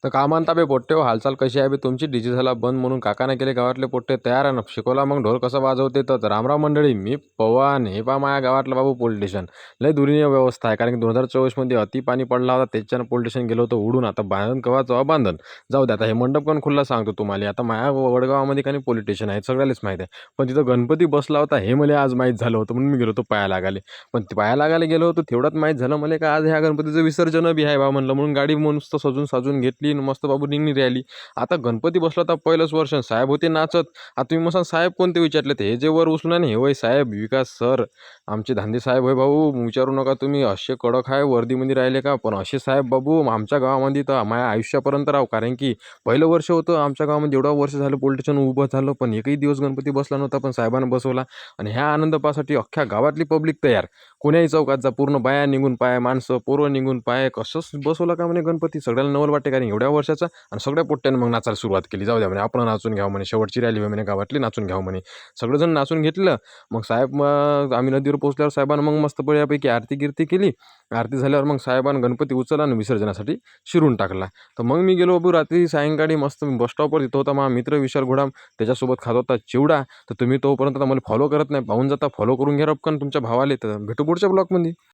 तर का म्हणता बे पोट्टे हो, हालचाल कशी आहे बे तुमची? डीजे झाला बंद म्हणून काकाने केले गावातले पोट्टे तयार आहे ना. शिकवला मग ढोल कसं वाजवते. तर रामराव मंडळी, मी पवन हे पहा माझ्या गावातलं बाबू पोलीस स्टेशन. लय दुरीय व्यवस्था आहे, कारण की 2024 अति पाणी पडला होता, त्याच्यानं पोलीस स्टेशन गेलो होतो उडून. आता बांधन कवाचं बांधन जाऊ दे. आता हे मंडप पण खुल्ला सांगतो तुम्हाला. आता माझ्या वडगावामध्ये काही पोलीस स्टेशन आहे, सगळ्यालाच माहिती आहे. पण तिथं गणपती बसला होता हे मला आज माहीत झालं होतं, म्हणून मी गेलो होतो पाया लागाले. पण ते पाया लागायला गेलो होतो तेवढ्यात माहीत झालं मला का आज ह्या गणपतीचं विसर्जन बी आहे बा. म्हणलं म्हणून गाडी मस्त सजून साजून घेतली आणि मस्त बाबू निघून राहिली. आता गणपती बसला तर पहिलंच वर्ष साहेब होते नाचत. आता तुम्ही मग साहेब कोणते विचारले, ते हे जे वर उचलून आहे ना, हे वय साहेब विकास सर, आमचे धांदे साहेब होय भाऊ. विचारू नका तुम्ही, असे कडक आहे वर्दीमध्ये राहिले का. पण असे साहेब बाबू आमच्या गावामध्ये तर माझ्या आयुष्यापर्यंत राहू, कारण की पहिलं वर्ष होतं आमच्या गावामध्ये. एवढं वर्ष झालं पोलीस स्टेशन उभं झालं, पण एकही दिवस गणपती बसला नव्हता. पण साहेबांना बसवला आणि ह्या आनंदापासाठी अख्ख्या गावातली पब्लिक तयार. कोण्याही चौकात जा, पूर्ण बाया निघून पाय, माणसं पोरं निघून पाय. कसंच बसवला का म्हणे गणपती, सगळ्याला नवल वाटते, कारण एवढ्या वर्षाचा. आणि सगळ्या पोट्ट्याने मग नाचायला सुरुवात केली. जाऊ द्या म्हणे, आपण नाचून घ्यावं म्हणे, शेवटची रॅली म्हणे गावातली, नाचून घ्यावं म्हणे. सगळेजण नाचून घेतलं. मग साहेब, मग आम्ही नदीवर पोहोचल्यावर साहेबांना मग मस्त बऱ्यापैकी आरती गिरती केली. आरती झाल्यावर मग साहेबांना गणपती उचलला आणि विसर्जनासाठी शिरून टाकला. तर मग मी गेलो बाबू रात्री सायंकाळी मस्त बस स्टॉपवर. तिथं होता माझा मित्र विशाल घोडाम, त्याच्यासोबत खात होता चिवडा. तर तुम्ही तोपर्यंत मला फॉलो करत नाही, पाहून जाता, फॉलो करून घ्या रपकन तुमच्या भावाले. तर भेटू पुढच्या ब्लॉगमध्ये.